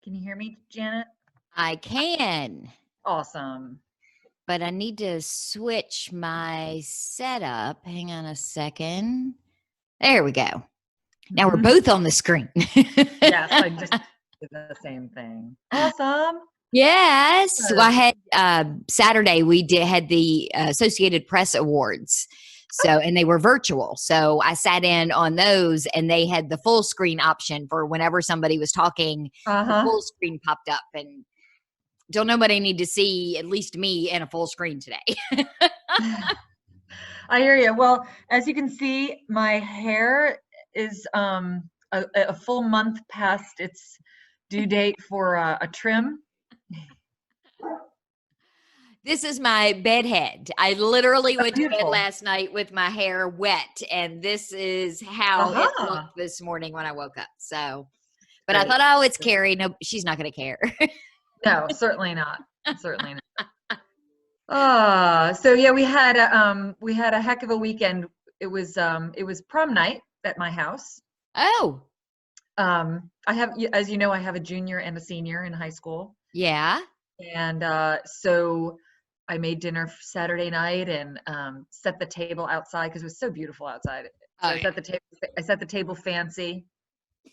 Can you hear me, Janet? I can. Awesome. But I need to switch my setup. Hang on a second. There we go. Now we're both on the screen. Yes, I just did the same thing. Awesome. Yes. So I had Saturday we had the Associated Press Awards. And they were virtual. So I sat in on those and they had the full screen option for whenever somebody was talking, the full screen popped up, and don't nobody need to see at least me in a full screen today. I hear you. Well, as you can see, my hair is a full month past its due date for a trim. This is my bed head. I literally went to bed last night with my hair wet, and this is how it looked this morning when I woke up. So, but I thought, oh, it's Kary. No, she's not going to care. No, certainly not. Certainly not. So yeah, we had a heck of a weekend. It was prom night at my house. Oh. I have, as you know, I have a junior and a senior in high school. Yeah. And so I made dinner Saturday night and set the table outside because it was so beautiful outside. So I set the table fancy.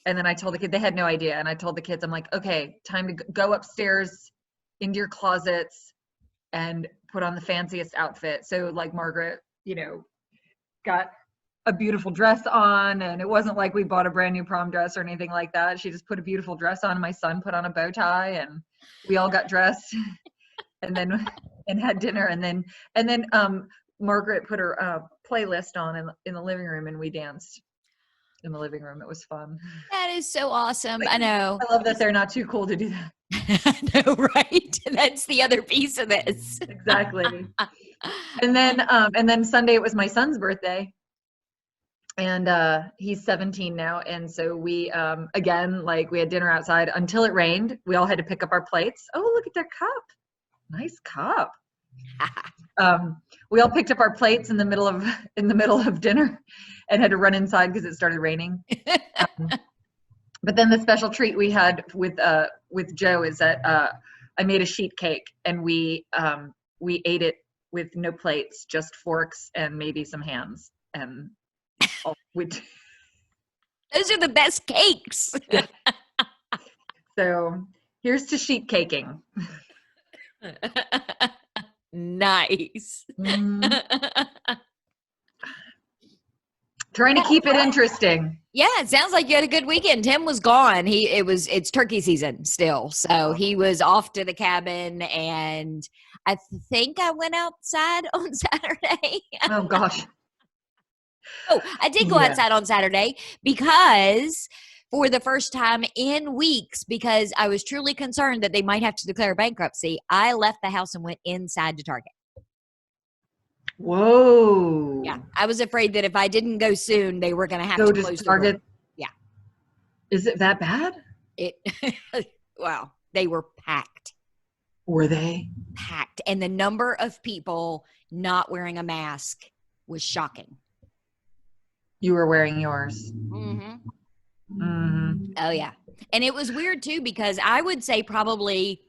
And then I told the kids, they had no idea. And I told the kids, I'm like, okay, time to go upstairs into your closets and put on the fanciest outfit. So like Margaret, got a beautiful dress on, and it wasn't like we bought a brand new prom dress or anything like that. She just put a beautiful dress on. My son put on a bow tie, and we all got dressed and had dinner. And then Margaret put her playlist on in the living room, and we danced in the living room. It was fun. That is so awesome. I know. I love that they're not too cool to do that. I know, right? That's the other piece of this. Exactly. And then Sunday it was my son's birthday, and he's 17 now. And so we again, like, we had dinner outside until it rained. We all had to pick up our plates. Oh, look at their cup. Nice cup. We all picked up our plates in the middle of dinner and had to run inside because it started raining. But then the special treat we had with Joe is that I made a sheet cake, and we ate it with no plates, just forks and maybe some hands. And those are the best cakes. Yeah. So here's to sheet caking. Nice. Trying to keep it interesting. Yeah, it sounds like you had a good weekend. Tim was gone. It's turkey season still. So he was off to the cabin, and I think I went outside on Saturday. Oh gosh. Oh, I did go outside on Saturday because for the first time in weeks, because I was truly concerned that they might have to declare bankruptcy, I left the house and went inside to Target. Whoa. Yeah. I was afraid that if I didn't go soon, they were going to have to close Target. The door. Yeah. Is it that bad? Well, they were packed. Were they? Packed. And the number of people not wearing a mask was shocking. You were wearing yours. Mm-hmm. Mm-hmm. Oh, yeah. And it was weird, too, because I would say probably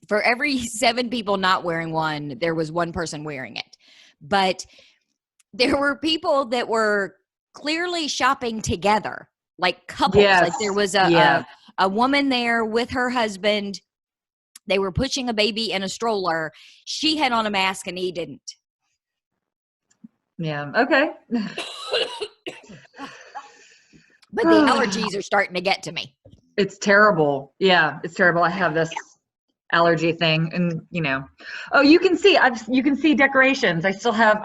for every 7 people not wearing one, there was one person wearing it. But there were people that were clearly shopping together, like couples. Yes. Like there was a woman there with her husband. They were pushing a baby in a stroller. She had on a mask and he didn't. Yeah. Okay. But the allergies are starting to get to me. It's terrible. Yeah, it's terrible. I have this allergy thing, and you can see decorations. I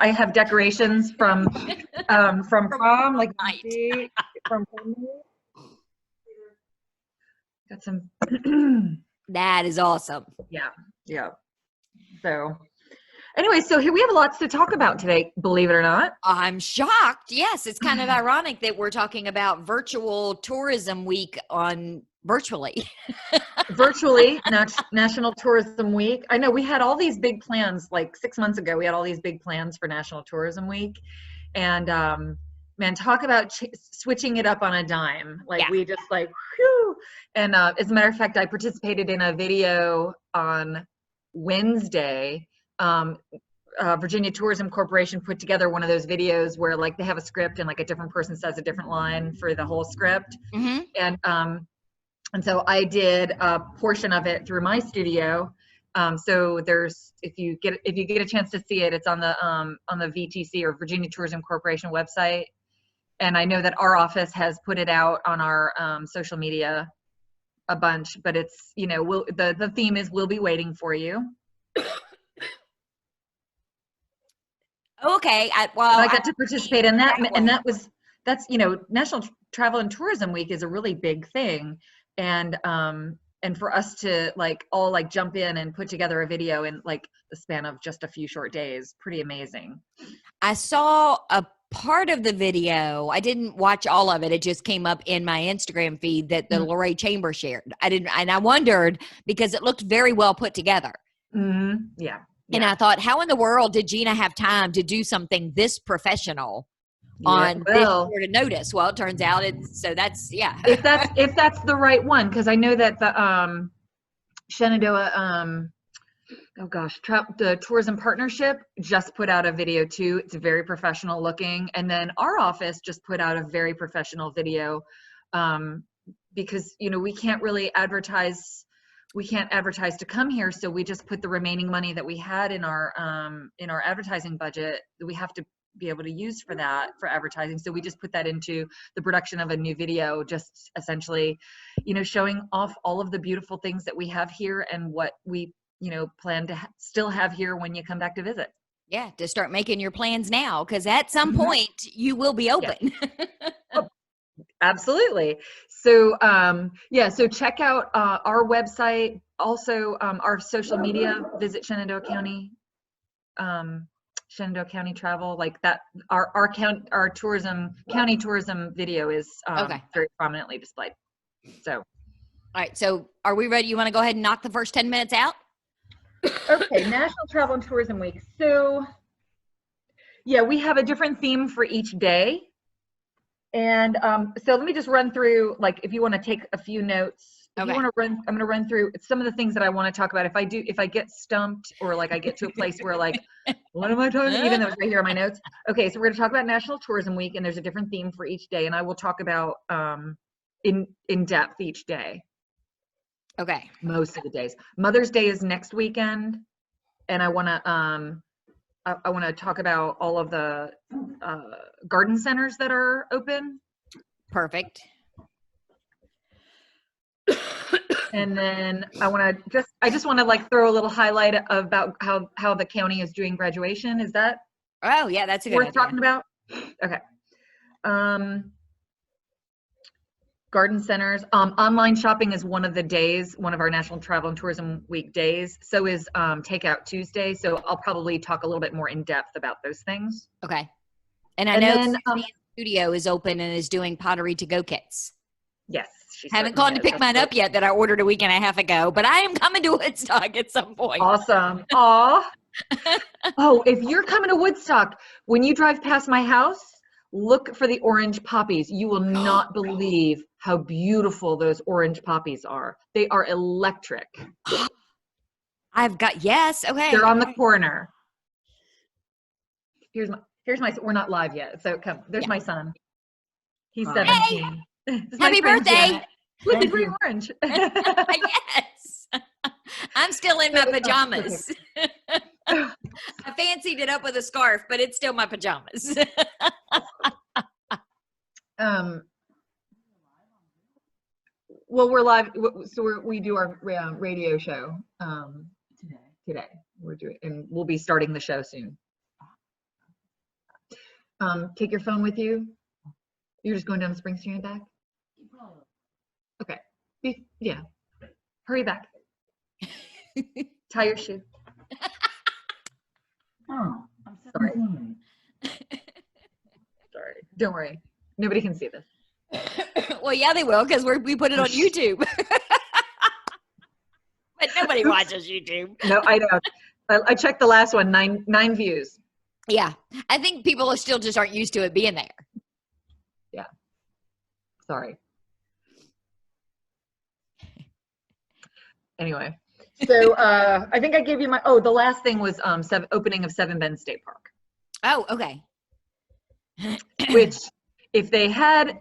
have decorations from prom, like from got some. That is awesome. Yeah. So anyway, so here we have lots to talk about today, believe it or not. I'm shocked. Yes, it's kind of ironic that we're talking about virtual tourism week on virtually. Virtually, National Tourism Week. I know we had all these big plans like 6 months ago. We had all these big plans for National Tourism Week. And man, talk about switching it up on a dime. Like we just whew. And as a matter of fact, I participated in a video on Wednesday. Virginia Tourism Corporation put together one of those videos where like they have a script and like a different person says a different line for the whole script. And so I did a portion of it through my studio. So there's, if you get a chance to see it, it's on the VTC or Virginia Tourism Corporation website. And I know that our office has put it out on our social media a bunch, but it's, you know, the theme is "We'll be waiting for you." Okay. I got to participate in that, and that's, you know, National Travel and Tourism Week is a really big thing, and for us to like all like jump in and put together a video in like the span of just a few short days, pretty amazing. I saw a part of the video. I didn't watch all of it. It just came up in my Instagram feed that the Lorraine Chamber shared. And I wondered because it looked very well put together. Yeah. And I thought, how in the world did Gina have time to do something this professional on this sort of notice? Well, it turns out so that's, yeah. if that's the right one, because I know that the Shenandoah, the Tourism Partnership just put out a video too. It's very professional looking. And then our office just put out a very professional video because, you know, we can't really advertise. We can't advertise to come here, so we just put the remaining money that we had in our advertising budget that we have to be able to use for that, for advertising. So we just put that into the production of a new video, just essentially, you know, showing off all of the beautiful things that we have here and what we, you know, plan to still have here when you come back to visit. Yeah, to start making your plans now, because at some point you will be open. Yeah. Absolutely. So, so check out our website, also our social media, visit Shenandoah County, Shenandoah County Travel, like that. Our county tourism video is very prominently displayed. So. All right. So are we ready? You want to go ahead and knock the first 10 minutes out? Okay. National Travel and Tourism Week. So yeah, we have a different theme for each day. And so let me just run through, like, if you want to take a few notes, if you want to run, I'm going to run through some of the things that I want to talk about. If I get stumped or like I get to a place where like, what am I talking about? Even though it's right here in my notes. Okay, so we're going to talk about National Tourism Week, and there's a different theme for each day, and I will talk about in depth each day. Okay. Most of the days. Mother's Day is next weekend, and I want to talk about all of the garden centers that are open. Perfect. And then I just want to like throw a little highlight about how the county is doing graduation. Is that? Oh yeah, that's a good worth idea. talking about? Okay. Garden centers. Online shopping is one of the days, one of our National Travel and Tourism Week days. So is Takeout Tuesday. So I'll probably talk a little bit more in depth about those things. Okay. And I know the studio is open and is doing pottery to go kits. Yes. Haven't gone to pick mine up yet that I ordered a week and a half ago, but I am coming to Woodstock at some point. Awesome. Aw. Oh, if you're coming to Woodstock, when you drive past my house, look for the orange poppies. You will not believe how beautiful those orange poppies are. They are electric. Okay. They're on the corner. Here's my, we're not live yet. So come, there's my son. He's 17. Happy birthday. Look, it's green orange. Yes. I'm still in my pajamas. I fancied it up with a scarf, but it's still my pajamas. Well, we're live, so we do our radio show today. We're doing, and we'll be starting the show soon. Take your phone with you. You're just going down the Spring Street and back? Okay. Yeah. Hurry back. Tie your shoe. Oh, I'm sorry. 17. Sorry. Don't worry. Nobody can see this. Well, yeah, they will because we put it on YouTube. But nobody watches YouTube. No, I don't. I checked the last one, nine views. Yeah. I think people still just aren't used to it being there. Yeah. Sorry. Anyway, so I think I gave you the last thing was opening of Seven Bend State Park. Oh, okay. Which, if they had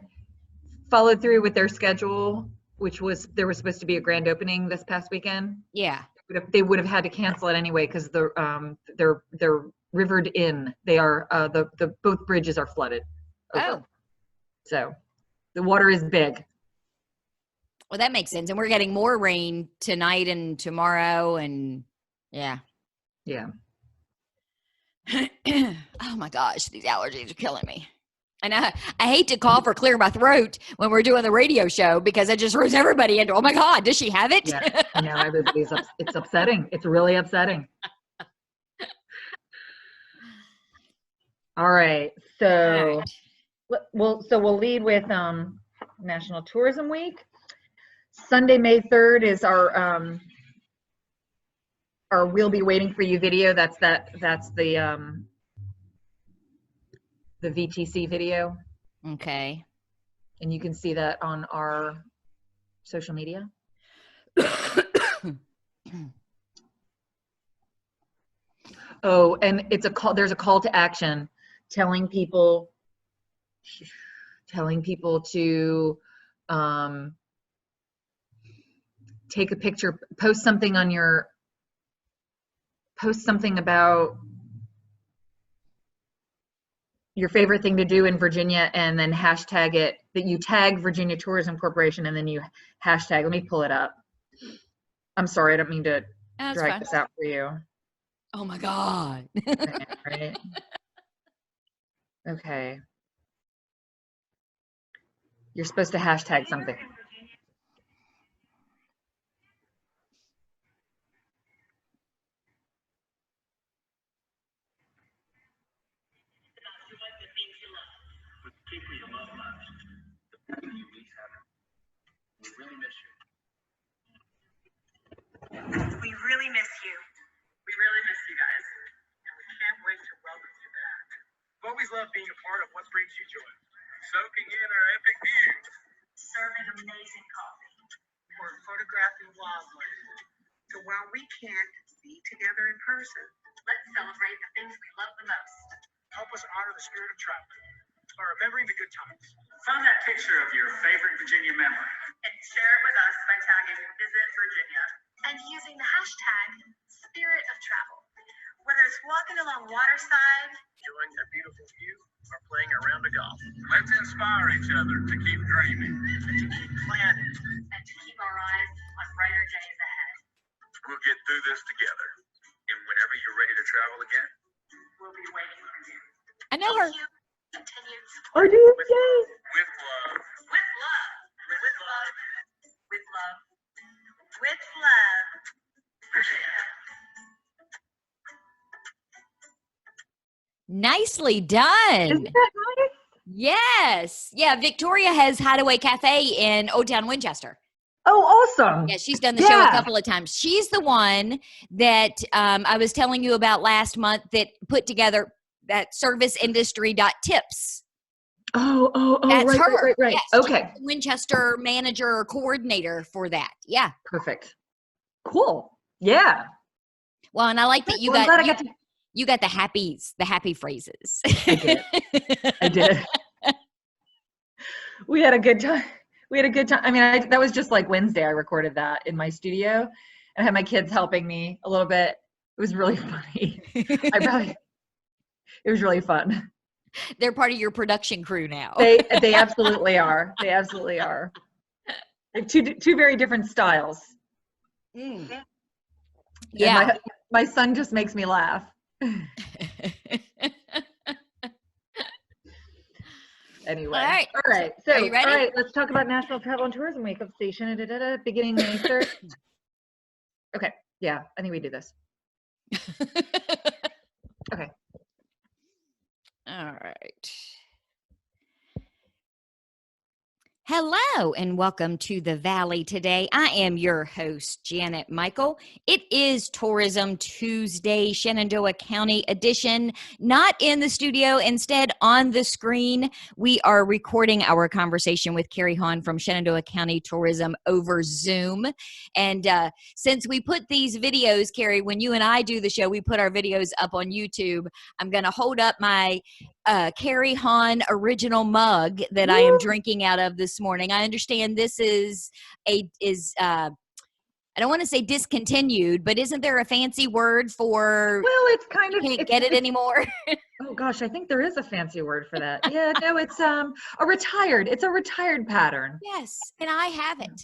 followed through with their schedule, which was there was supposed to be a grand opening this past weekend. Yeah. They would have had to cancel it anyway because they're rivered in. They are the both bridges are flooded over. Oh. So the water is big. Well, that makes sense. And we're getting more rain tonight and tomorrow, and yeah. Yeah. Oh my gosh, these allergies are killing me. And I hate to cough or clear my throat when we're doing the radio show because it just throws everybody into, oh my God, does she have it? Yeah, I know everybody's it's upsetting. It's really upsetting. All right. So we'll lead with National Tourism Week. Sunday, May 3rd is our We'll Be Waiting for You video. That's the VTC video. Okay. And you can see that on our social media. Oh, and there's a call to action telling people to take a picture, post something about your favorite thing to do in Virginia, and then hashtag it, that you tag Virginia Tourism Corporation, and then you hashtag, let me pull it up. I'm sorry, I don't mean to drag this out for you. Oh my God. Right. Okay. You're supposed to hashtag something. We really miss you. We really miss you guys. And we can't wait to welcome you back. I've always loved being a part of what brings you joy. Soaking in our epic views. Serving amazing coffee. Or photographing wildlife. So while we can't be together in person, let's celebrate the things we love the most. Help us honor the spirit of travel by remembering the good times. Find that picture of your favorite Virginia memory. And share it with us by tagging Visit Virginia. And using the hashtag Spirit of Travel. Whether it's walking along waterside, enjoying that beautiful view, or playing a round of golf. Let's inspire each other to keep dreaming, to keep planning, and to keep our eyes on brighter days ahead. We'll get through this together. And whenever you're ready to travel again, we'll be waiting for you. I know her. Continued Oh, do you? Yay. with love. With love. With love. With love. With love. Virginia. Nicely done. Isn't that nice? Yes. Yeah. Victoria has Hideaway Cafe in Old Town Winchester. Oh, awesome. Yeah, she's done the show a couple of times. She's the one that I was telling you about last month that put together that serviceindustry.tips. Oh, That's right, her. right. Yes, Okay. she's the Winchester manager or coordinator for that. Yeah. Perfect. Cool. Yeah. Well, and I like that you Well, you got the happy phrases. I did. We had a good time. I mean, that was just like Wednesday. I recorded that in my studio, and I had my kids helping me a little bit. It was really funny. It was really fun. They're part of your production crew now. They absolutely are. They absolutely are. They have two very different styles. Mm. And Yeah. my son just makes me laugh. Anyway. All right. So, are you ready? all right, let's talk about National Travel and Tourism Week of Station beginning May 3rd. Okay. Yeah, I think we do this. Okay. All right. Hello and welcome to the Valley today. I am your host, Janet Michael. It is Tourism Tuesday, Shenandoah County edition, not in the studio, instead on the screen. We are recording our conversation with Kary Haun from Shenandoah County Tourism over Zoom. And since we put these videos, Kary, when you and I do the show, we put our videos up on YouTube. I'm going to hold up my Kary Haun original mug that I am drinking out of this morning. I understand this is I don't want to say discontinued, but isn't there a fancy word for? Well, it's kind of can't get it anymore. Oh gosh, I think there is a fancy word for that. Yeah, no, it's a retired. It's a retired pattern. Yes, and I have it.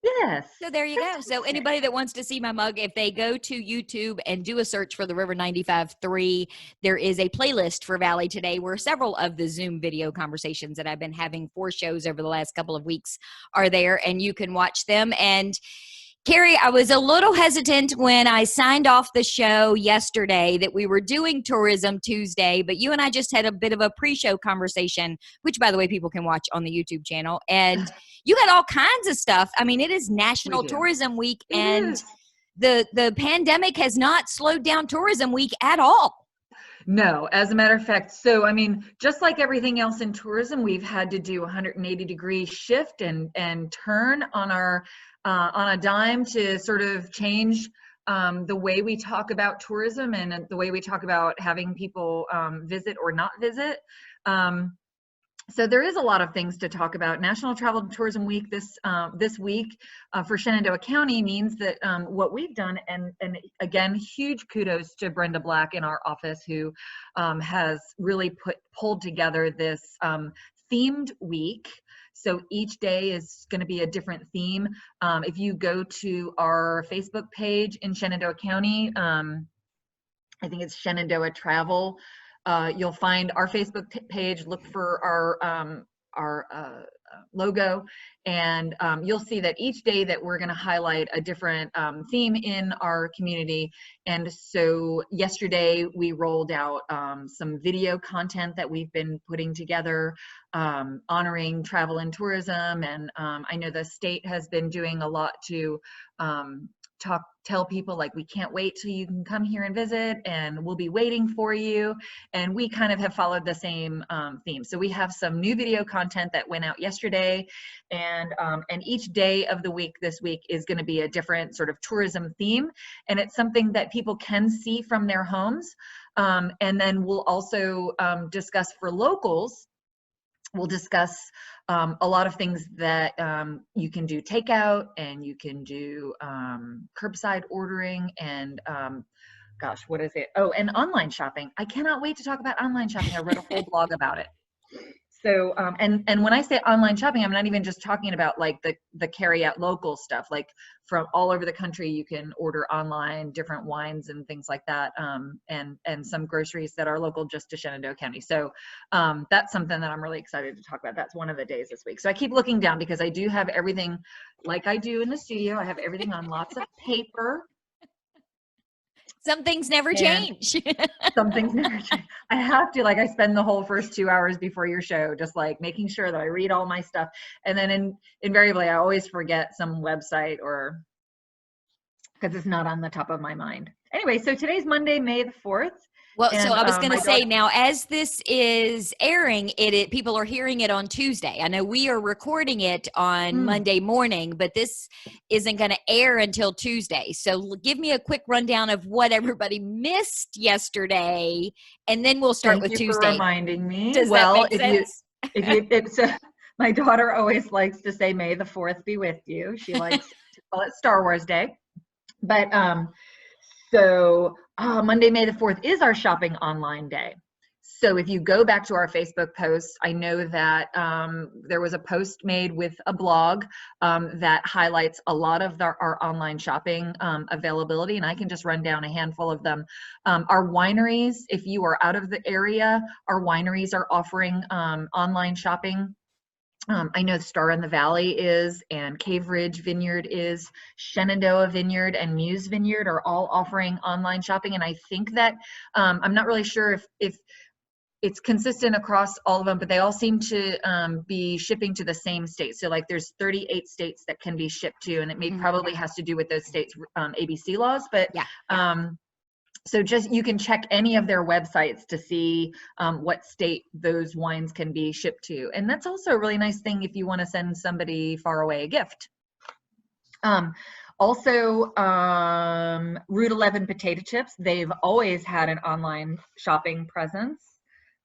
Yes. So there you go. So anybody that wants to see my mug, if they go to YouTube and do a search for the River 95.3, there is a playlist for Valley Today where several of the Zoom video conversations that I've been having for shows over the last couple of weeks are there, and you can watch them. And Kary, I was a little hesitant when I signed off the show yesterday that we were doing Tourism Tuesday, but you and I just had a bit of a pre-show conversation, which, by the way, people can watch on the YouTube channel. And you had all kinds of stuff. I mean, it is National Tourism Week, and the pandemic has not slowed down Tourism Week at all. No, as a matter of fact. So, I mean, just like everything else in tourism, we've had to do a 180-degree shift and turn on a dime to sort of change the way we talk about tourism and the way we talk about having people visit or not visit. So there is a lot of things to talk about. National Travel and Tourism Week this week for Shenandoah County means that what we've done, and again, huge kudos to Brenda Black in our office, who has really pulled together this themed week. So each day is going to be a different theme. If you go to our Facebook page in Shenandoah County, I think it's Shenandoah Travel. You'll find our Facebook page. Look for our logo, and you'll see that each day that we're going to highlight a different theme in our community. And so yesterday we rolled out some video content that we've been putting together, honoring travel and tourism. And I know the state has been doing a lot to tell people, like, we can't wait till you can come here and visit, and we'll be waiting for you. And we kind of have followed the same theme. So we have some new video content that went out yesterday, and each day of the week this week is going to be a different sort of tourism theme, and it's something that people can see from their homes. And then we'll also discuss for locals. We'll discuss a lot of things that you can do takeout, and you can do curbside ordering, and gosh, what is it? Oh, and online shopping. I cannot wait to talk about online shopping. I wrote a whole blog about it. So, and when I say online shopping, I'm not even just talking about like the carry out local stuff, like from all over the country. You can order online different wines and things like that, and some groceries that are local just to Shenandoah County. So that's something that I'm really excited to talk about. That's one of the days this week. So I keep looking down because I do have everything like I do in the studio. I have everything on lots of paper. Some things never change. Some things never change. I have to, like, I spend the whole first 2 hours before your show just like making sure that I read all my stuff. And then invariably I always forget some website, or because it's not on the top of my mind. Anyway, so today's Monday, May the 4th. Well, and, so I was going to say, now as this is airing, people are hearing it on Tuesday. I know we are recording it on Monday morning, but this isn't going to air until Tuesday. So give me a quick rundown of what everybody missed yesterday, and then we'll start with Tuesday. Thank you for reminding me. Does that make sense? My daughter always likes to say, "May the 4th be with you." She likes to call it Star Wars Day. But so Monday, May the 4th is our shopping online day. So if you go back to our Facebook posts, I know that there was a post made with a blog that highlights a lot of our online shopping availability, and I can just run down a handful of them. Our wineries, if you are out of the area, our wineries are offering online shopping. I know Star in the Valley is, and Cave Ridge Vineyard is, Shenandoah Vineyard and Muse Vineyard are all offering online shopping. And I think that I'm not really sure if it's consistent across all of them, but they all seem to be shipping to the same state. So like there's 38 states that can be shipped to, and it may probably has to do with those states' ABC laws, but so just, you can check any of their websites to see what state those wines can be shipped to. And that's also a really nice thing if you want to send somebody far away a gift. Also, Route 11 potato chips, they've always had an online shopping presence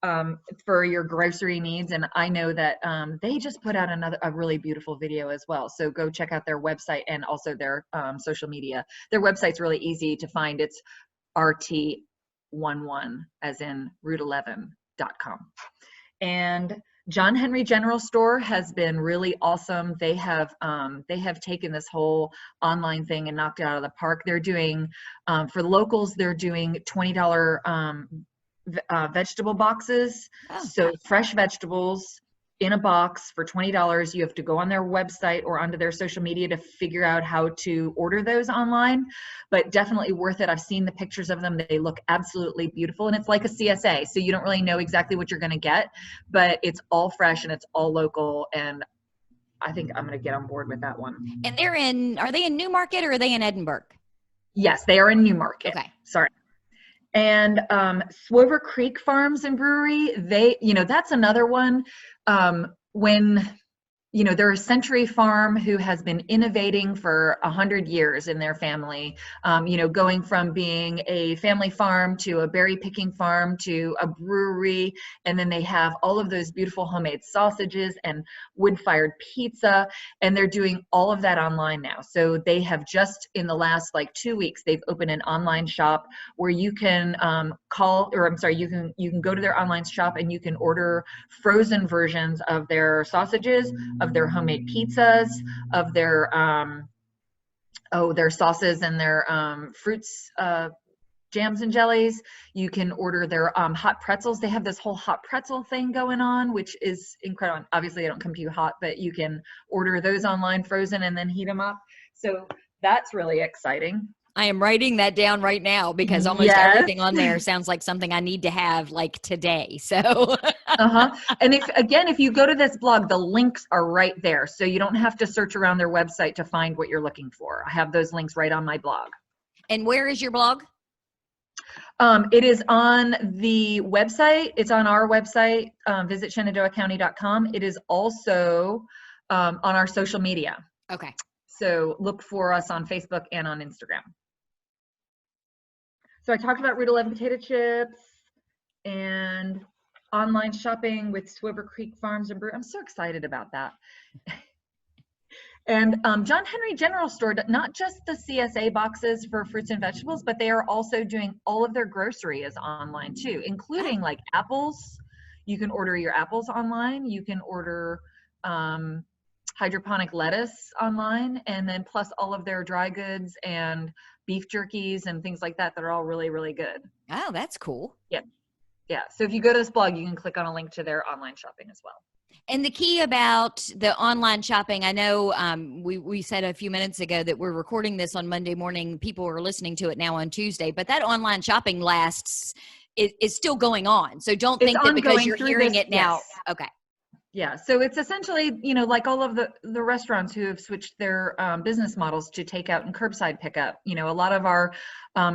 for your grocery needs. And I know that they just put out a really beautiful video as well. So go check out their website and also their social media. Their website's really easy to find. It's RT11, as in route11.com. And John Henry General Store has been really awesome. They have taken this whole online thing and knocked it out of the park. They're doing, for locals, they're doing $20 vegetable boxes. So fresh vegetables in a box for $20. You have to go on their website or onto their social media to figure out how to order those online, but definitely worth it. I've seen the pictures of them. They look absolutely beautiful, and it's like a CSA. So you don't really know exactly what you're going to get, but it's all fresh and it's all local. And I think I'm going to get on board with that one. And are they in Newmarket or are they in Edinburgh? Yes, they are in Newmarket. Okay. Sorry. And Swover Creek Farms and Brewery, that's another one. When, they're a century farm who has been innovating for 100 years in their family, going from being a family farm to a berry picking farm to a brewery. And then they have all of those beautiful homemade sausages and wood-fired pizza, and they're doing all of that online now. So they have just, in the last 2 weeks, they've opened an online shop where you can you can go to their online shop and you can order frozen versions of their sausages, of their homemade pizzas, of their their sauces and their fruits, jams and jellies. You can order their hot pretzels. They have this whole hot pretzel thing going on, which is incredible. Obviously they don't come to you hot, but you can order those online frozen and then heat them up. So that's really exciting. I am writing that down right now because almost everything on there sounds like something I need to have today. So, And if you go to this blog, the links are right there. So you don't have to search around their website to find what you're looking for. I have those links right on my blog. And where is your blog? It is on the website. It's on our website. Visit shenandoahcounty.com. It is also on our social media. Okay. So look for us on Facebook and on Instagram. So I talked about Route 11 potato chips and online shopping with Swover Creek Farms and Brew. I'm so excited about that. And John Henry General Store, not just the CSA boxes for fruits and vegetables, but they are also doing all of their grocery is online too, including apples. You can order your apples online. You can order hydroponic lettuce online, and then plus all of their dry goods and beef jerkies and things like that are all really, really good. Oh, that's cool. Yeah. So if you go to this blog, you can click on a link to their online shopping as well. And the key about the online shopping, I know we said a few minutes ago that we're recording this on Monday morning. People are listening to it now on Tuesday, but that online shopping is still going on. So don't think that because you're hearing it now. Yes. Okay. Yeah, so it's essentially, like all of the restaurants who have switched their business models to takeout and curbside pickup. A lot of our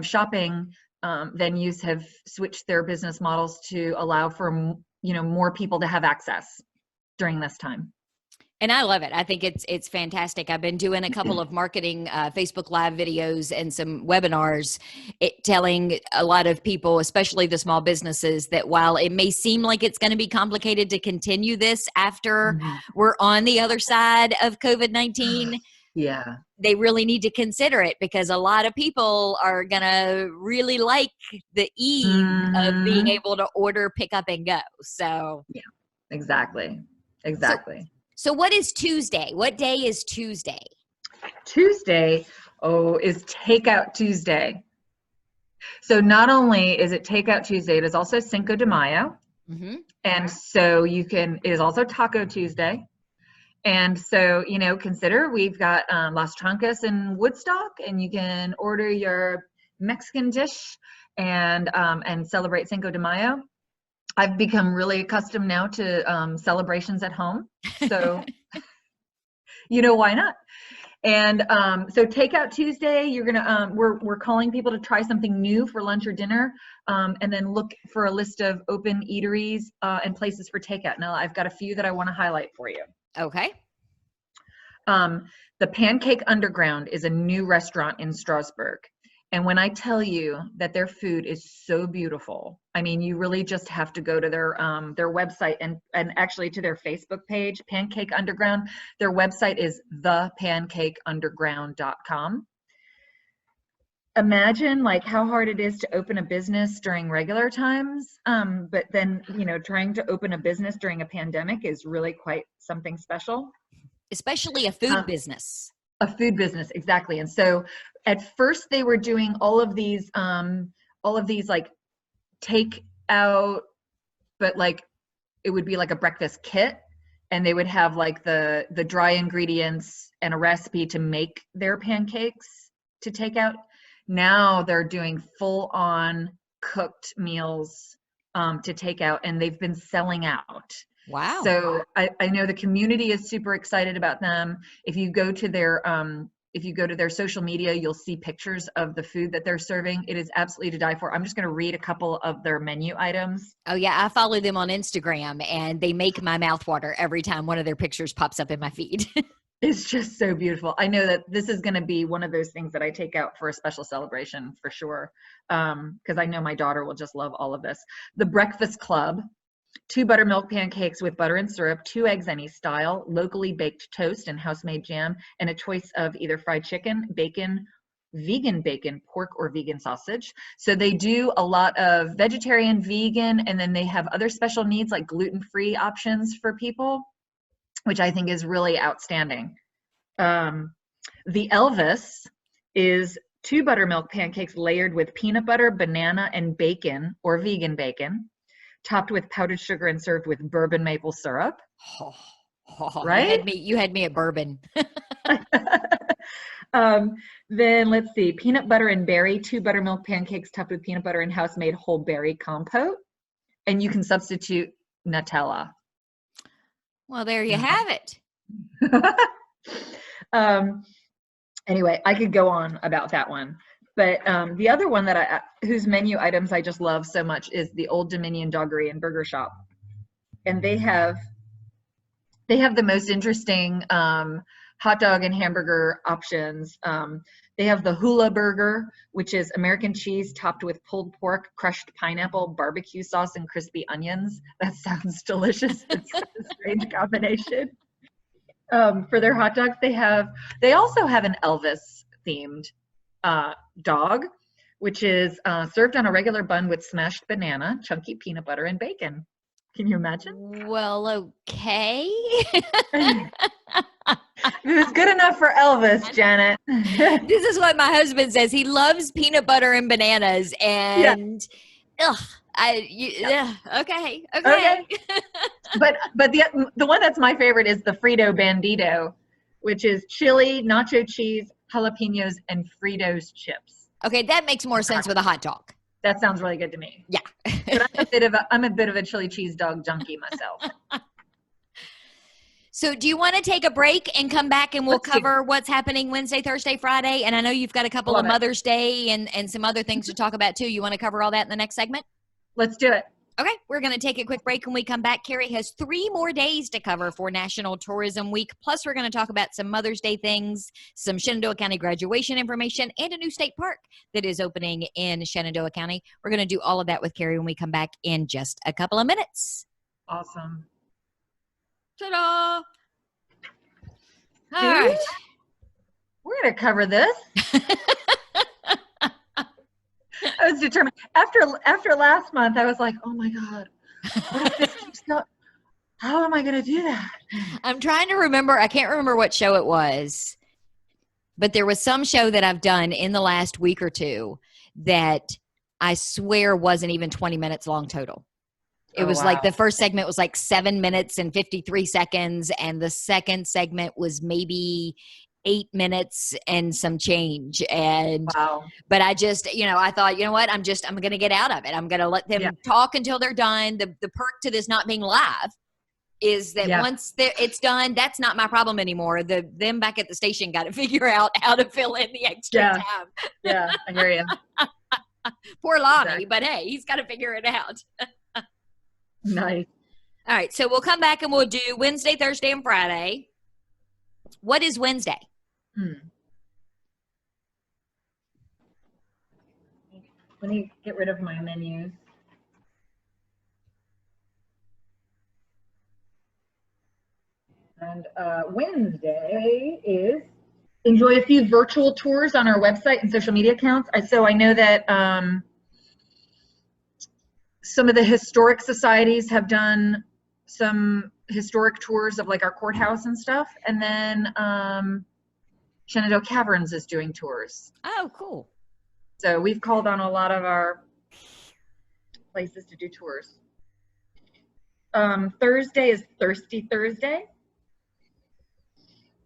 shopping venues have switched their business models to allow for, more people to have access during this time. And I love it. I think it's fantastic. I've been doing a couple of marketing Facebook Live videos and some webinars telling a lot of people, especially the small businesses, that while it may seem like it's going to be complicated to continue this after we're on the other side of COVID-19, they really need to consider it, because a lot of people are going to really like the ease of being able to order, pick up, and go. So yeah, exactly. So what is Tuesday? What day is Tuesday? Tuesday, is Takeout Tuesday. So not only is it Takeout Tuesday, it is also Cinco de Mayo. And so it is also Taco Tuesday. And so, consider we've got Las Trancas in Woodstock, and you can order your Mexican dish and celebrate Cinco de Mayo. I've become really accustomed now to celebrations at home. So, why not? And so Takeout Tuesday, you're gonna we're calling people to try something new for lunch or dinner, and then look for a list of open eateries and places for takeout. Now I've got a few that I want to highlight for you. Okay. The Pancake Underground is a new restaurant in Strasbourg. And when I tell you that their food is so beautiful, I mean, you really just have to go to their website and actually to their Facebook page, Pancake Underground. Their website is thepancakeunderground.com. Imagine like how hard it is to open a business during regular times, but then, trying to open a business during a pandemic is really quite something special. Especially a food business. A food business, exactly. And so at first they were doing all of these like take out, but like it would be like a breakfast kit, and they would have like the dry ingredients and a recipe to make their pancakes to take out. Now they're doing full on cooked meals to take out, and they've been selling out. Wow. So I know the community is super excited about them. If you go to their social media, you'll see pictures of the food that they're serving. It is absolutely to die for. I'm just going to read a couple of their menu items. Oh yeah, I follow them on Instagram, and they make my mouth water every time one of their pictures pops up in my feed. It's just so beautiful. I know that this is going to be one of those things that I take out for a special celebration for sure, because I know my daughter will just love all of this. The Breakfast Club. 2 buttermilk pancakes with butter and syrup, 2 eggs any style, locally baked toast and house-made jam, and a choice of either fried chicken, bacon, vegan bacon, pork, or vegan sausage. So they do a lot of vegetarian, vegan, and then they have other special needs like gluten-free options for people, which I think is really outstanding. The Elvis is 2 buttermilk pancakes layered with peanut butter, banana, and bacon, or vegan bacon, topped with powdered sugar and served with bourbon maple syrup. Right? You had me at bourbon. Then let's see, peanut butter and berry, 2 buttermilk pancakes topped with peanut butter and house-made whole berry compote. And you can substitute Nutella. Well, there you have it. Anyway, I could go on about that one. But the other one that whose menu items I just love so much is the Old Dominion Doggery and Burger Shop, and they have the most interesting hot dog and hamburger options. They have the hula burger, which is American cheese topped with pulled pork, crushed pineapple, barbecue sauce, and crispy onions. That sounds delicious. It's such a strange combination. For their hot dogs, they also have an Elvis themed dog, which is served on a regular bun with smashed banana, chunky peanut butter, and bacon. Can you imagine? Well, okay. It was good enough for Elvis, Janet. This is what my husband says. He loves peanut butter and bananas, and okay. But the one that's my favorite is the Frito Bandito, which is chili, nacho cheese, jalapenos, and Fritos chips. Okay, that makes more sense with a hot dog. That sounds really good to me. Yeah. But I'm a bit of a chili cheese dog junkie myself. So do you want to take a break and come back and we'll cover what's happening Wednesday, Thursday, Friday? And I know you've got a couple of Mother's Day and some other things to talk about too. You want to cover all that in the next segment? Let's do it. Okay, we're going to take a quick break. When we come back, Kary has 3 more days to cover for National Tourism Week. Plus, we're going to talk about some Mother's Day things, some Shenandoah County graduation information, and a new state park that is opening in Shenandoah County. We're going to do all of that with Kary when we come back in just a couple of minutes. Awesome. Ta-da! All right. We're going to cover this. I was determined. After last month, I was like, oh my God, what if this keeps going? How am I going to do that? I'm trying to remember. I can't remember what show it was, but there was some show that I've done in the last week or two that I swear wasn't even 20 minutes long total. It was like the first segment was like 7 minutes and 53 seconds. And the second segment was maybe 8 minutes and some change. And Wow. but I just, I thought, you know what, I'm going to get out of it. I'm going to let them talk until they're done. The perk to this not being live is that once it's done, that's not my problem anymore. Them back at the station got to figure out how to fill in the extra time. Yeah, I hear you. Poor Lonnie, but hey, he's got to figure it out. Nice. All right, so we'll come back and we'll do Wednesday, Thursday, and Friday. What is Wednesday? Let me get rid of my menus. And Wednesday is enjoy a few virtual tours on our website and social media accounts. So I know that some of the historic societies have done some historic tours of like our courthouse and stuff. And then Shenandoah Caverns is doing tours. Oh, cool. So we've called on a lot of our places to do tours. Thursday is Thirsty Thursday,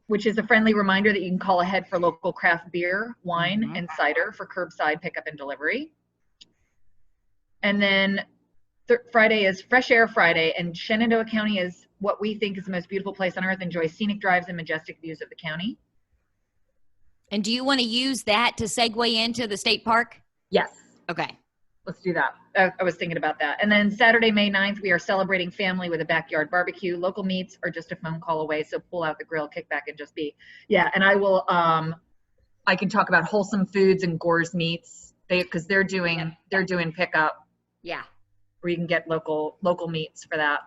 which is a friendly reminder that you can call ahead for local craft beer, wine, and cider for curbside pickup and delivery. And then Friday is Fresh Air Friday, and Shenandoah County is what we think is the most beautiful place on earth. Enjoy scenic drives and majestic views of the county. And do you want to use that to segue into the state park? Yes. Okay. Let's do that. I was thinking about that. And then Saturday, May 9th, we are celebrating family with a backyard barbecue. Local meats are just a phone call away, so pull out the grill, kick back, and just be. Yeah, and I will, I can talk about Wholesome Foods and Gore's Meats, because they're doing pickup. Yeah. Where you can get local meats for that.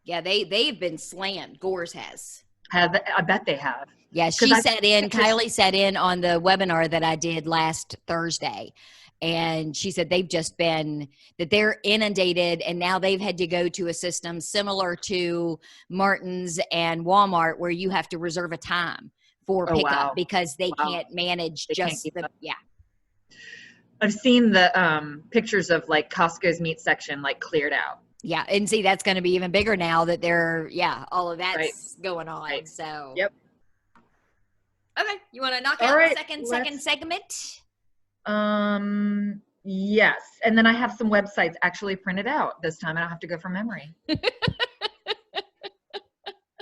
Yeah, they've been slammed. Gore's has. I bet they have. Yeah, Kylie sat in on the webinar that I did last Thursday. And she said they're inundated, and now they've had to go to a system similar to Martin's and Walmart where you have to reserve a time for pickup because they can't manage I've seen the pictures of like Costco's meat section like cleared out. Yeah, and see, that's going to be even bigger now that all of that's going on. Right. So yep. Okay, you want to knock out the second segment? Yes, and then I have some websites actually printed out this time. I don't have to go from memory.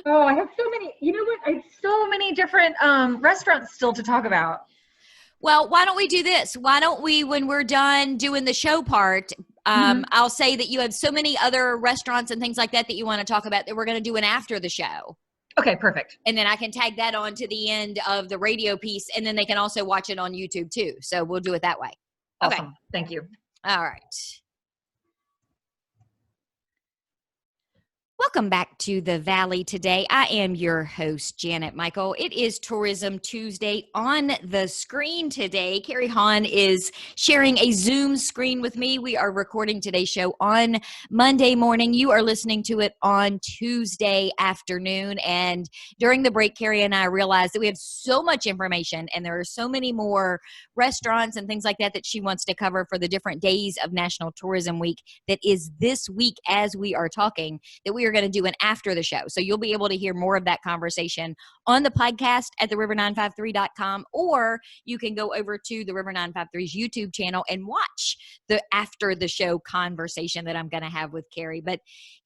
Oh, I have so many. You know what? I have so many different restaurants still to talk about. Well, why don't we do this? Why don't we, when we're done doing the show part, I'll say that you have so many other restaurants and things like that you want to talk about that we're going to do an after the show. Okay, perfect. And then I can tag that on to the end of the radio piece, and then they can also watch it on YouTube too. So we'll do it that way. Awesome. Okay. Thank you. All right. Welcome back to the Valley today. I am your host, Janet Michael. It is Tourism Tuesday. On the screen today, Kary Haun is sharing a Zoom screen with me. We are recording today's show on Monday morning. You are listening to it on Tuesday afternoon. And during the break, Kary and I realized that we have so much information, and there are so many more restaurants and things like that she wants to cover for the different days of National Tourism Week that is this week as we are talking, that we are going to do an after the show. So you'll be able to hear more of that conversation on the podcast at theriver953.com, or you can go over to the River 953's YouTube channel and watch the after the show conversation that I'm going to have with Kary. But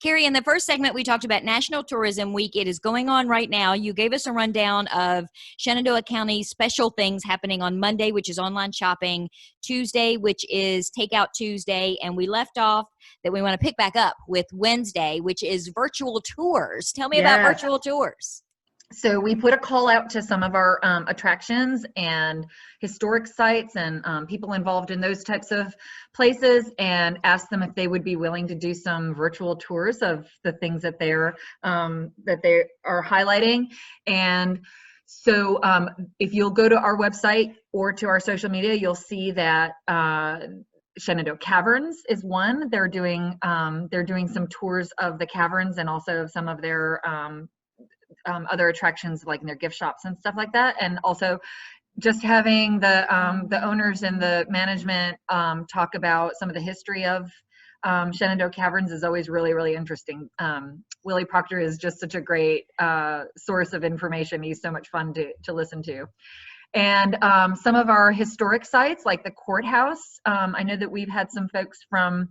Kary, in the first segment, we talked about National Tourism Week. It is going on right now. You gave us a rundown of Shenandoah County's special things happening on Monday, which is online shopping, Tuesday, which is Takeout Tuesday, and we left off that we want to pick back up with Wednesday, which is virtual tours. Tell me about virtual tours. So we put a call out to some of our attractions and historic sites and people involved in those types of places, and asked them if they would be willing to do some virtual tours of the things that they are highlighting. And so if you'll go to our website or to our social media, you'll see that Shenandoah Caverns is one. They're doing some tours of the caverns and also of some of their other attractions, like in their gift shops and stuff like that. And also just having the owners and the management talk about some of the history of Shenandoah Caverns is always really, really interesting. Willie Proctor is just such a great source of information. He's so much fun to listen to. And some of our historic sites, like the courthouse, I know that we've had some folks from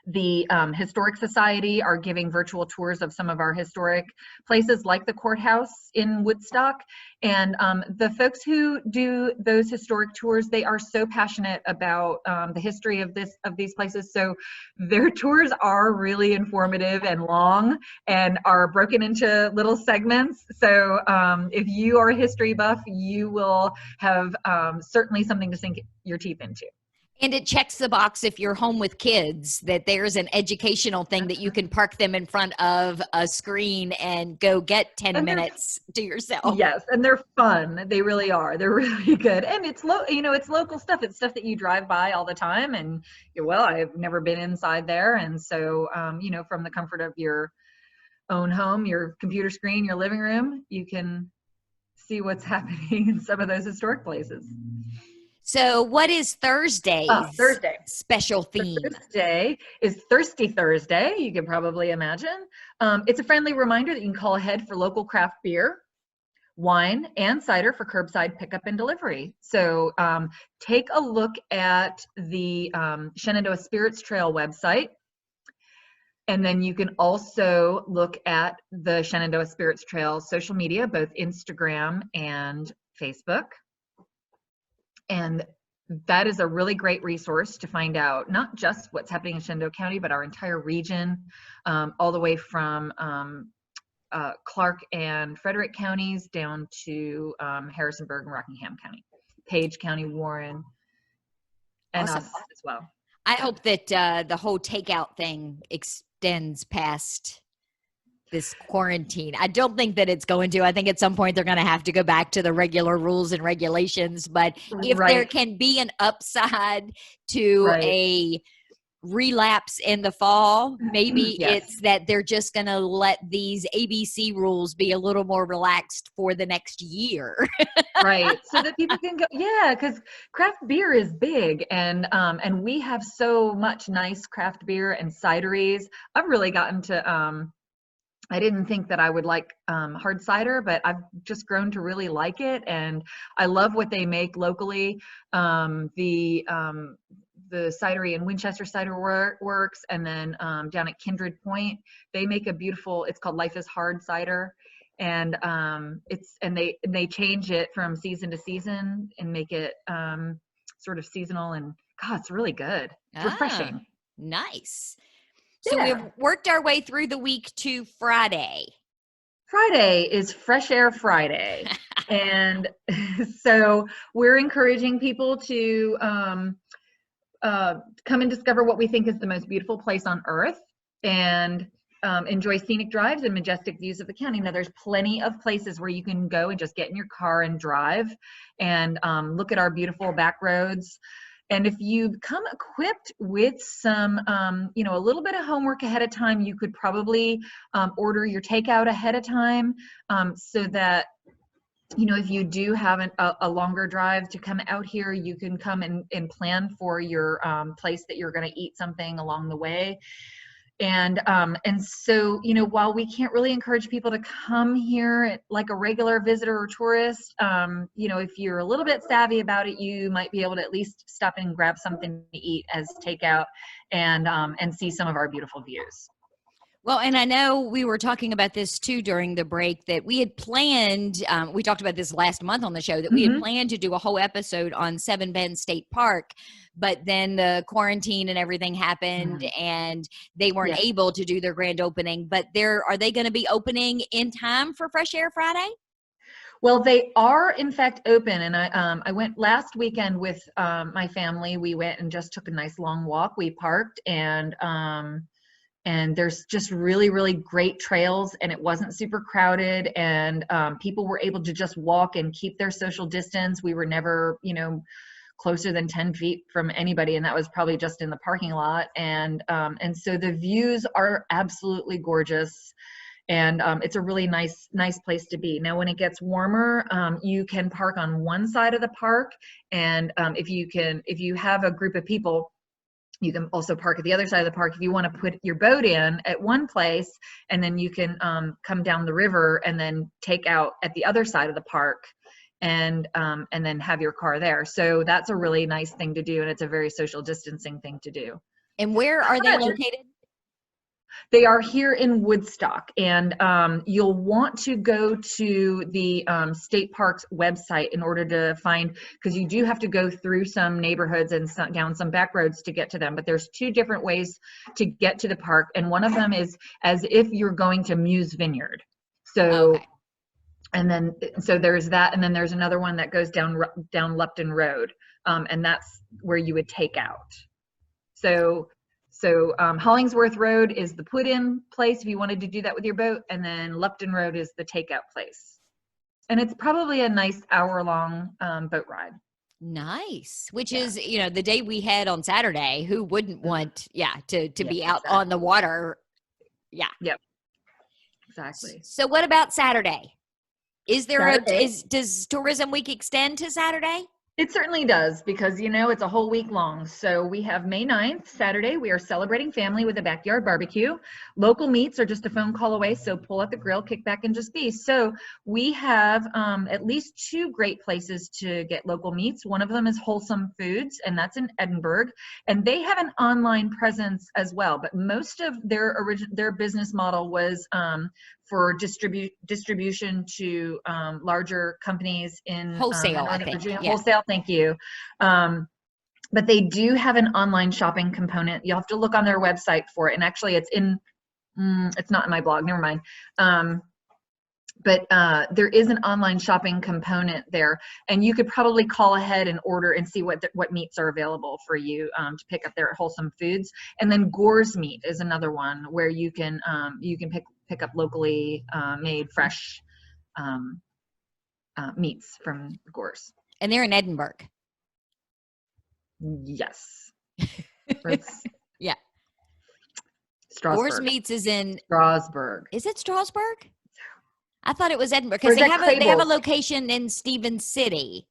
the Historic Society are giving virtual tours of some of our historic places like the courthouse in Woodstock. And the folks who do those historic tours, they are so passionate about the history of these places. So their tours are really informative and long and are broken into little segments. So if you are a history buff, you will have certainly something to sink your teeth into. And it checks the box if you're home with kids that there's an educational thing that you can park them in front of a screen and go get 10 minutes to yourself. Yes, and they're fun. They really are. They're really good. And it's it's local stuff. It's stuff that you drive by all the time and I've never been inside there. And so, from the comfort of your own home, your computer screen, your living room, you can see what's happening in some of those historic places. So what is Thursday's special theme? Thursday is Thirsty Thursday, you can probably imagine. It's a friendly reminder that you can call ahead for local craft beer, wine, and cider for curbside pickup and delivery. So take a look at the Shenandoah Spirits Trail website. And then you can also look at the Shenandoah Spirits Trail social media, both Instagram and Facebook. And that is a really great resource to find out not just what's happening in Shenandoah County, but our entire region, all the way from Clark and Frederick counties down to Harrisonburg and Rockingham County, Page County, Warren, and awesome. Us as well. I hope that the whole takeout thing extends past this quarantine. I don't think that it's going to. I think at some point they're going to have to go back to the regular rules and regulations. But if there can be an upside to a relapse in the fall, maybe it's that they're just going to let these ABC rules be a little more relaxed for the next year. Right. So that people can go, because craft beer is big and we have so much nice craft beer and cideries. I've really gotten to I didn't think that I would like hard cider, but I've just grown to really like it, and I love what they make locally. The cidery in Winchester Cider Works, and then down at Kindred Point, they make a beautiful. It's called Life is Hard cider, and they change it from season to season and make it sort of seasonal, and God, it's really good. It's refreshing. Nice. So we've worked our way through the week to Friday. Friday is Fresh Air Friday. And so we're encouraging people to come and discover what we think is the most beautiful place on earth and enjoy scenic drives and majestic views of the county. Now, there's plenty of places where you can go and just get in your car and drive and look at our beautiful back roads. And if you come equipped with some, a little bit of homework ahead of time, you could probably order your takeout ahead of time so that, if you do have a longer drive to come out here, you can come and plan for your place that you're going to eat something along the way. And so, while we can't really encourage people to come here like a regular visitor or tourist, if you're a little bit savvy about it, you might be able to at least stop and grab something to eat as takeout and see some of our beautiful views. Well, and I know we were talking about this too during the break that we had planned, we talked about this last month on the show, that we had planned to do a whole episode on Seven Bend State Park, but then the quarantine and everything happened and they weren't able to do their grand opening. But are they going to be opening in time for Fresh Air Friday? Well, they are in fact open, and I went last weekend with my family. We went and just took a nice long walk. We parked and there's just really, really great trails, and it wasn't super crowded, and people were able to just walk and keep their social distance. We were never, closer than 10 feet from anybody, and that was probably just in the parking lot. And so the views are absolutely gorgeous, and it's a really nice place to be. Now, when it gets warmer, you can park on one side of the park, and if you have a group of people, You can also park at the other side of the park if you want to put your boat in at one place, and then you can come down the river and then take out at the other side of the park, and then have your car there. So that's a really nice thing to do, and it's a very social distancing thing to do. And where are they located? They are here in Woodstock, and you'll want to go to the state park's website in order to find, because you do have to go through some neighborhoods and down some back roads to get to them. But there's 2 different ways to get to the park, and one of them is as if you're going to Muse Vineyard. So, Okay. and then so there's that, and then there's another one that goes down Lupton Road, and that's where you would take out. So Hollingsworth Road is the put-in place if you wanted to do that with your boat, and then Lupton Road is the takeout place. And it's probably a nice hour-long boat ride. Nice. Which is, the day we had on Saturday. Who wouldn't want, to be out on the water? Yeah. Yep. Exactly. So what about Saturday? Is there does Tourism Week extend to Saturday? It certainly does, because it's a whole week long. So we have May 9th, Saturday. We are celebrating family with a backyard barbecue. Local meets are just a phone call away, so pull out the grill, kick back, and just be. So we have at least 2 great places to get local meats. One of them is Wholesome Foods, and that's in Edinburgh. And they have an online presence as well, but most of their business model was for distribution to larger companies in wholesale, I think. Yeah. Wholesale, thank you. But they do have an online shopping component. You'll have to look on their website for it. And actually it's it's not in my blog, never mind. But there is an online shopping component there, and you could probably call ahead and order and see what meats are available for you to pick up there at Wholesome Foods. And then Gore's Meat is another one where you can pick up locally made fresh meats from Gore's. And they're in Edinburgh. Yes. Yeah. Strasbourg. Gore's Meats is in Strasbourg. Is it Strasbourg? I thought it was Edinburgh, because they have a location in Stevens City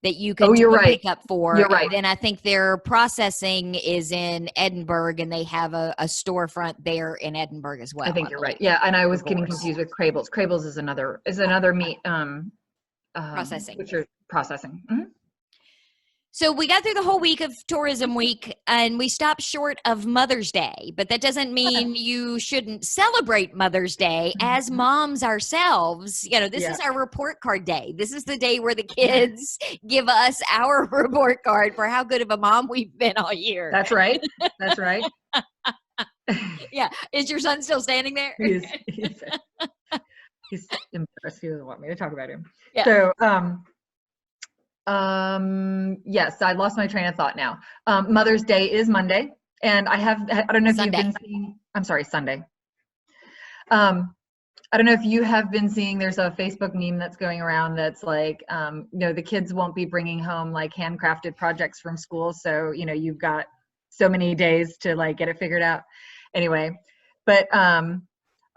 that you can pick up for. You're right. And then I think their processing is in Edinburgh, and they have a storefront there in Edinburgh as well. I think you're right. Yeah, and I was getting confused with Crable's. Crable's is another meat processing. Which are processing. Mm-hmm. So we got through the whole week of Tourism Week, and we stopped short of Mother's Day, but that doesn't mean you shouldn't celebrate Mother's Day as moms ourselves. This is our report card day. This is the day where the kids give us our report card for how good of a mom we've been all year. That's right. That's right. Yeah. Is your son still standing there? He's embarrassed. He doesn't want me to talk about him. Yeah. So, yes, I lost my train of thought now. Mother's Day is Monday, and I don't know if Sunday. you've been seeing, I'm sorry, Sunday. I don't know if you have been seeing, there's a Facebook meme that's going around that's like, the kids won't be bringing home like handcrafted projects from school. So, you've got so many days to like get it figured out. Anyway, but,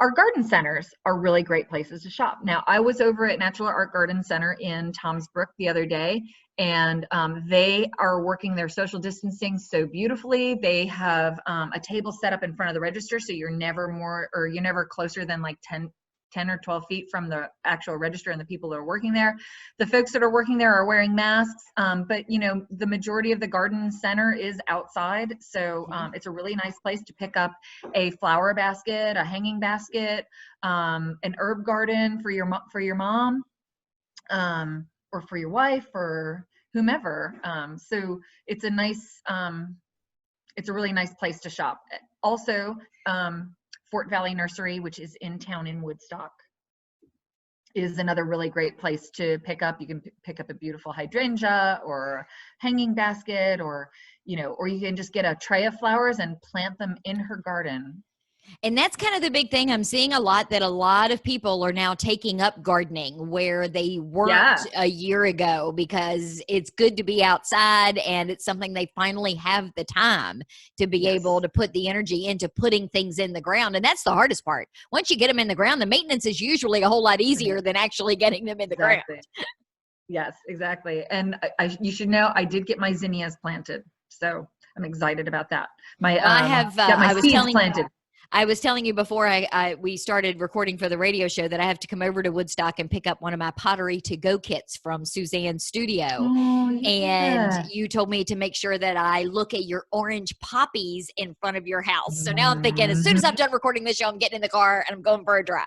our garden centers are really great places to shop. Now, I was over at Natural Art Garden Center in Tom's Brook the other day, and they are working their social distancing so beautifully. They have a table set up in front of the register, so you're never closer than like 10 or 12 feet from the actual register and the people that are working there. The folks that are working there are wearing masks, but the majority of the garden center is outside. So it's a really nice place to pick up a flower basket, a hanging basket, an herb garden for your mom, or for your wife or whomever. So it's a really nice place to shop. Also, Fort Valley Nursery, which is in town in Woodstock, is another really great place to pick up. You can pick up a beautiful hydrangea or hanging basket, or you can just get a tray of flowers and plant them in her garden. And that's kind of the big thing. I'm seeing a lot that a lot of people are now taking up gardening where they weren't a year ago, because it's good to be outside, and it's something they finally have the time to be able to put the energy into putting things in the ground. And that's the hardest part. Once you get them in the ground, the maintenance is usually a whole lot easier than actually getting them in the ground. Yes, exactly. And you should know, I did get my zinnias planted. So I'm excited about that. My, well, I have, got my seeds planted. I was telling you before we started recording for the radio show that I have to come over to Woodstock and pick up one of my pottery to go kits from Suzanne's studio. Oh, yeah. And you told me to make sure that I look at your orange poppies in front of your house. So now I'm thinking, as soon as I'm done recording this show, I'm getting in the car and I'm going for a drive.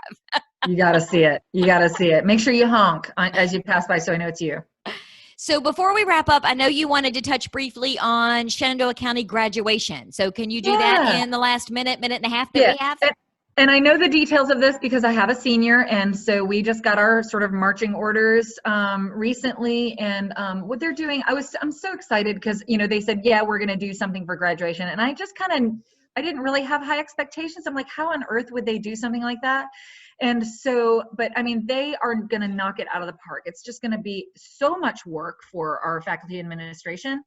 You got to see it. You got to see it. Make sure you honk as you pass by so I know it's you. So before we wrap up, I know you wanted to touch briefly on Shenandoah County graduation. So can you do that in the last minute and a half that we have? And I know the details of this because I have a senior, and so we just got our sort of marching orders recently. And what they're doing, I'm so excited because, you know, they said, yeah, we're going to do something for graduation. And I just I didn't really have high expectations. I'm like, how on earth would they do something like that? And so, but I mean, they are going to knock it out of the park. It's just going to be so much work for our faculty administration.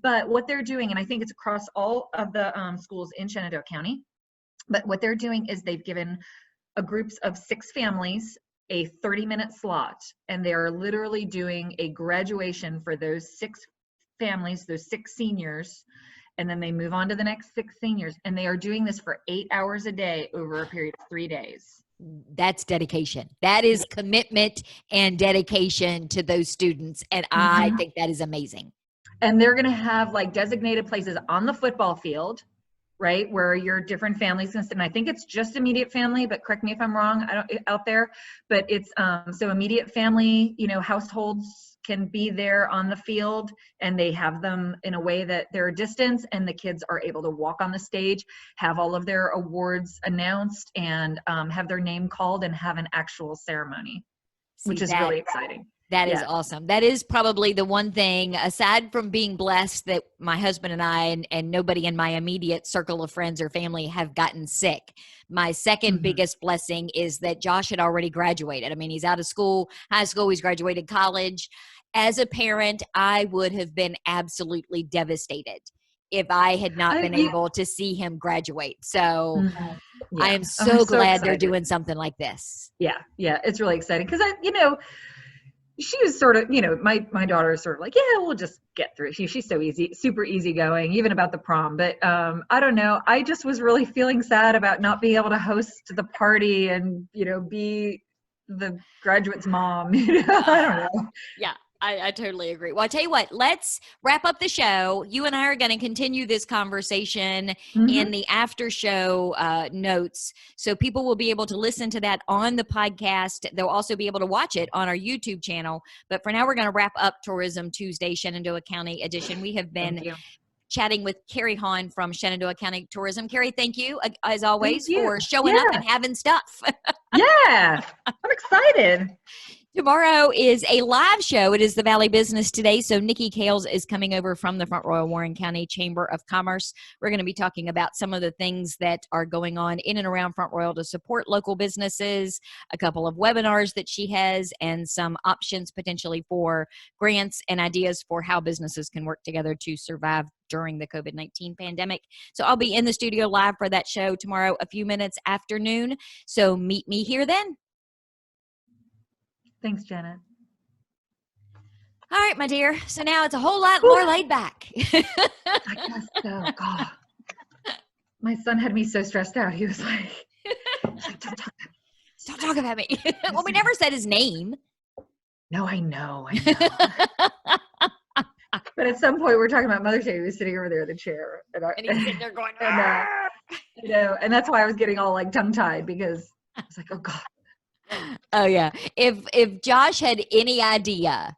But what they're doing, and I think it's across all of the schools in Shenandoah County, but what they're doing is they've given groups of 6 families a 30-minute slot, and they are literally doing a graduation for those 6 families, those 6 seniors, and then they move on to the next 6 seniors, and they are doing this for 8 hours a day over a period of 3 days. That's dedication. That is commitment and dedication to those students. And I think that is amazing. And they're going to have like designated places on the football field, right, where your different families can sit. And I think it's just immediate family, but correct me if I'm wrong, out there. But it's so immediate family, you know, households can be there on the field, and they have them in a way that they're a distance, and the kids are able to walk on the stage, have all of their awards announced, and have their name called, and have an actual ceremony, which is really exciting. That is awesome. That is probably the one thing, aside from being blessed that my husband and I and nobody in my immediate circle of friends or family have gotten sick. My second biggest blessing is that Josh had already graduated. I mean, he's out of school, high school, he's graduated college. As a parent, I would have been absolutely devastated if I had not been able to see him graduate. So I am so glad they're doing something like this. Yeah, it's really exciting because you know, she was sort of, you know, my daughter is sort of like, yeah, we'll just get through. She's so easy, super easygoing, even about the prom. But I don't know. I just was really feeling sad about not being able to host the party and, you know, be the graduate's mom. You know? I don't know. Yeah. I totally agree. Well, I'll tell you what, let's wrap up the show. You and I are going to continue this conversation in the after show notes. So people will be able to listen to that on the podcast. They'll also be able to watch it on our YouTube channel. But for now, we're going to wrap up Tourism Tuesday, Shenandoah County edition. We have been chatting with Kary Haun from Shenandoah County Tourism. Kary, thank you, as always, for showing up and having stuff. Yeah, I'm excited. Tomorrow is a live show. It is the Valley Business Today. So Nikki Kales is coming over from the Front Royal Warren County Chamber of Commerce. We're going to be talking about some of the things that are going on in and around Front Royal to support local businesses, a couple of webinars that she has, and some options potentially for grants and ideas for how businesses can work together to survive during the COVID-19 pandemic. So I'll be in the studio live for that show tomorrow, a few minutes after noon. So meet me here then. Thanks, Janet. All right, my dear. So now it's a whole lot more laid back. I guess so. God. My son had me so stressed out. He was like, don't talk about me. Well, we never said his name. No, I know. But at some point, we're talking about Mother's Day. He was sitting over there in the chair. And he's sitting there going, you know, and that's why I was getting all like tongue-tied, because I was like, oh, God. Oh yeah. If Josh had any idea,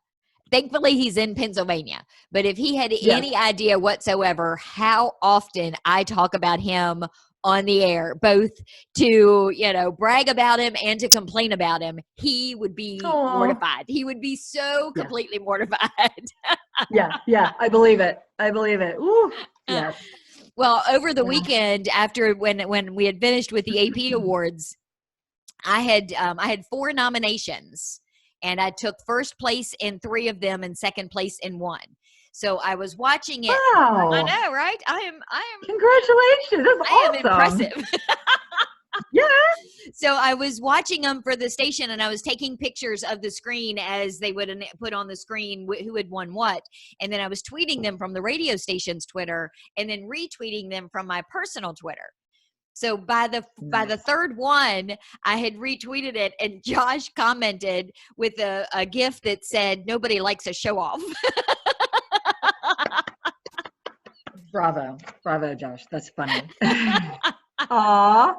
thankfully he's in Pennsylvania, but if he had any idea whatsoever how often I talk about him on the air, both to, you know, brag about him and to complain about him, he would be mortified. He would be so completely mortified. Yeah. I believe it. Ooh, yeah. Well, over the weekend, after when we had finished with the AP awards, I had 4 nominations, and I took first place in 3 of them and second place in 1. So I was watching it. Wow. I know, right? I am. Congratulations. That's awesome. I am impressive. Yeah. So I was watching them for the station, and I was taking pictures of the screen as they would put on the screen who had won what. And then I was tweeting them from the radio station's Twitter and then retweeting them from my personal Twitter. So by the third one, I had retweeted it, and Josh commented with a GIF that said, "Nobody likes a show off." Bravo, Josh. That's funny. Aw,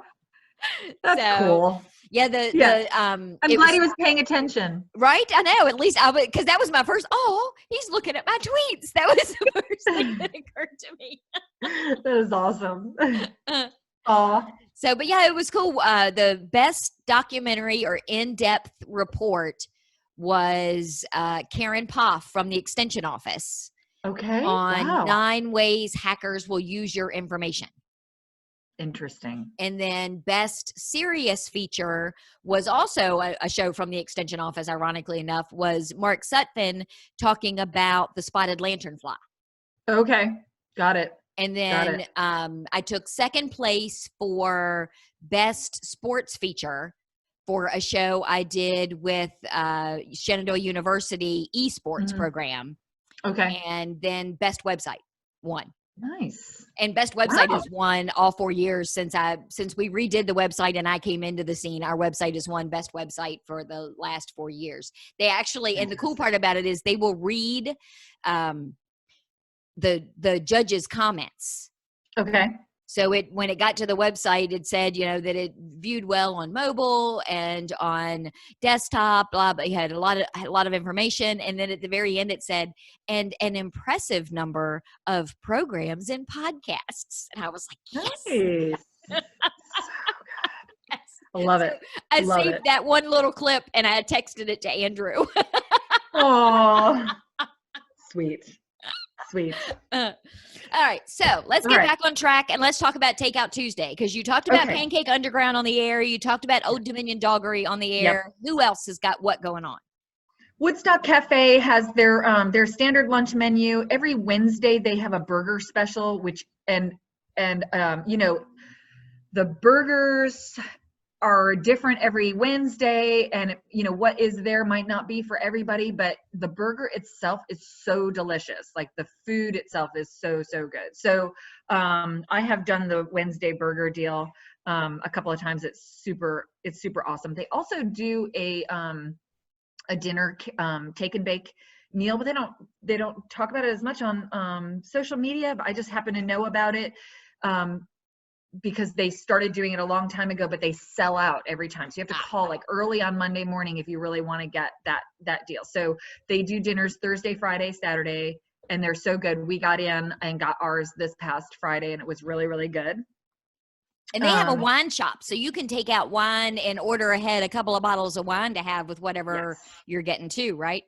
that's cool. Yeah, I'm glad he was paying attention. Right? I know. At least because that was my first. Oh, he's looking at my tweets. That was the first thing that occurred to me. That is awesome. Aw. So, but yeah, it was cool. The best documentary or in-depth report was Karen Poff from the Extension Office. Okay. On 9 ways hackers will use your information. Interesting. And then best serious feature was also a show from the Extension Office, ironically enough, was Mark Sutphin talking about the spotted lanternfly. Okay. Got it. And then I took second place for best sports feature for a show I did with Shenandoah University esports program. Okay. And then best website won. Nice. And best website has won all 4 years since we redid the website and I came into the scene. Our website has won best website for the last 4 years. They actually, and the cool part about it is they will read the judges' comments. Okay. So when it got to the website, it said, that it viewed well on mobile and on desktop, blah, blah. It had a lot of information. And then at the very end, it said, and an impressive number of programs and podcasts. And I was like, yes. Nice. So good. I love it. I saved that one little clip and I texted it to Andrew. Oh, sweet. All right, so let's get back on track and let's talk about Takeout Tuesday, because you talked about Pancake Underground on the air. You talked about Old Dominion Doggery on the air. Yep. Who else has got what going on? Woodstock Cafe has their standard lunch menu. Every Wednesday they have a burger special, which and the burgers are different every Wednesday, and what is there might not be for everybody, but the burger itself is so delicious. Like the food itself is so good. So I have done the Wednesday burger deal a couple of times. It's super awesome. They also do a dinner take and bake meal, but they don't talk about it as much on social media, but I just happen to know about it because they started doing it a long time ago, but they sell out every time. So you have to call like early on Monday morning if you really want to get that deal. So they do dinners Thursday, Friday, Saturday, and they're so good. We got in and got ours this past Friday, and it was really, really good. And they have a wine shop, so you can take out wine and order ahead a couple of bottles of wine to have with whatever you're getting too, right?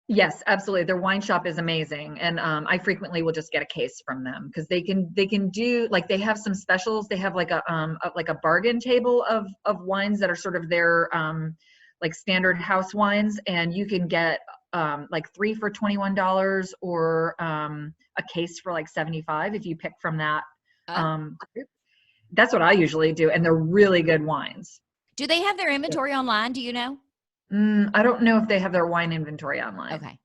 Yes, absolutely. Their wine shop is amazing. And I frequently will just get a case from them because they can do, like, they have some specials. They have like a bargain table of wines that are sort of their like standard house wines, and you can get like 3 for $21 or a case for like $75 if you pick from that group. That's what I usually do, and they're really good wines. Do they have their inventory online? Do you know? I don't know if they have their wine inventory online. Okay.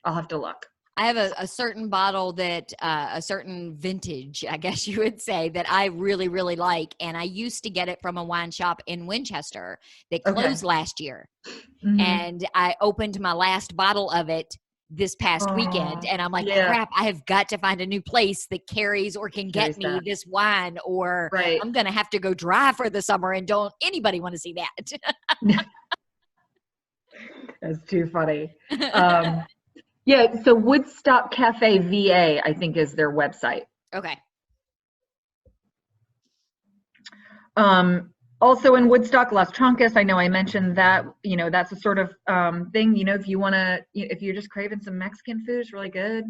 I'll have to look. I have a certain bottle that, a certain vintage, I guess you would say, that I really, really like. And I used to get it from a wine shop in Winchester that closed last year. Mm-hmm. And I opened my last bottle of it this past weekend. And I'm like, crap, I have got to find a new place that carries or can get me this wine, or I'm going to have to go dry for the summer, and don't anybody want to see that. That's too funny. So Woodstock Cafe VA, I think, is their website. Okay. Also in Woodstock, Las Trancas, I know I mentioned that, that's a sort of thing, if you're just craving some Mexican food, it's really good.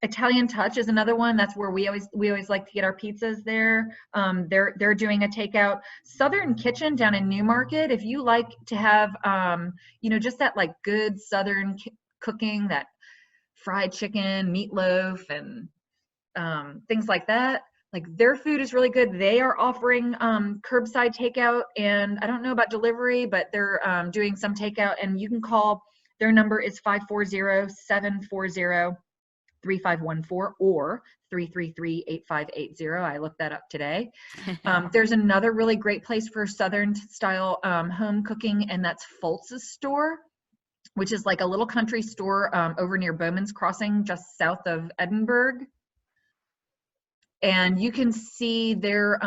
Italian Touch is another one. That's where we always like to get our pizzas there. They're doing a takeout. Southern Kitchen down in Newmarket, if you like to have just that like good Southern cooking, that fried chicken, meatloaf, and things like that, Like their food is really good. They are offering curbside takeout, and I don't know about delivery, but they're doing some takeout, and you can call. Their number is 540-740-3514 or 333-8580. I looked that up today. There's another really great place for Southern style home cooking, and that's Foltz's Store, which is like a little country store over near Bowman's Crossing, just south of Edinburgh. And you can see their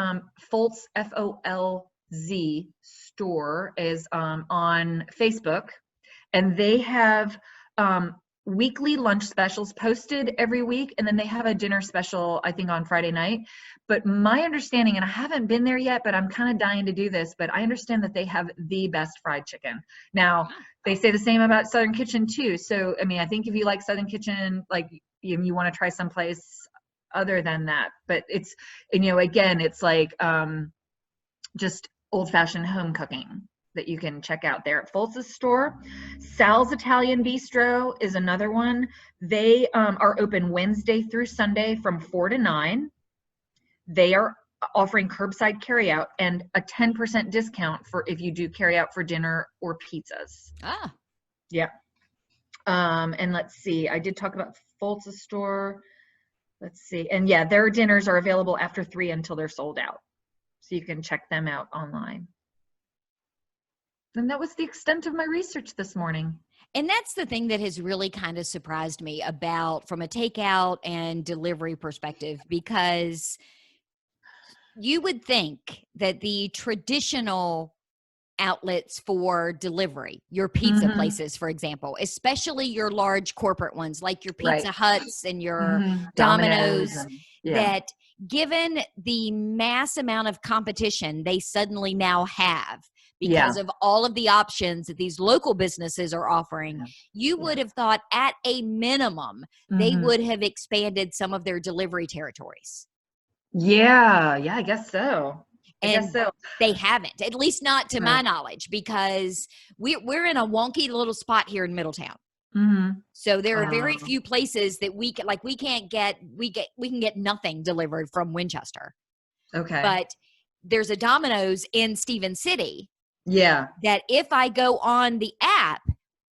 Foltz, F-O-L-Z store is on Facebook. And they have weekly lunch specials posted every week. And then they have a dinner special, I think, on Friday night. But my understanding, and I haven't been there yet, but I'm kind of dying to do this, but I understand that they have the best fried chicken. Now, they say the same about Southern Kitchen too. So, I mean, I think if you like Southern Kitchen, like you want to try someplace other than that, but it's, and, you know, again, it's like just old-fashioned home cooking that you can check out there at Foltz's Store. Sal's Italian Bistro is another one. They are open Wednesday through Sunday from 4 to 9. They are offering curbside carryout and a 10% discount for if you do carryout for dinner or pizzas. Yeah. And let's see, I did talk about Foltz's Store. Let's see. And yeah, their dinners are available after 3 until they're sold out. So you can check them out online. And that was the extent of my research this morning. And that's the thing that has really kind of surprised me about from a takeout and delivery perspective, because you would think that the traditional outlets for delivery, your pizza places, for example, especially your large corporate ones like your Pizza Huts and your Domino's, that given the mass amount of competition they suddenly now have because of all of the options that these local businesses are offering, you would have thought at a minimum they would have expanded some of their delivery territories. Yeah, I guess so. And they haven't, at least not to my knowledge, because we're in a wonky little spot here in Middletown. So there are very few places that we can, like we can get nothing delivered from Winchester. Okay. But there's a Domino's in Stephen City. Yeah. That if I go on the app,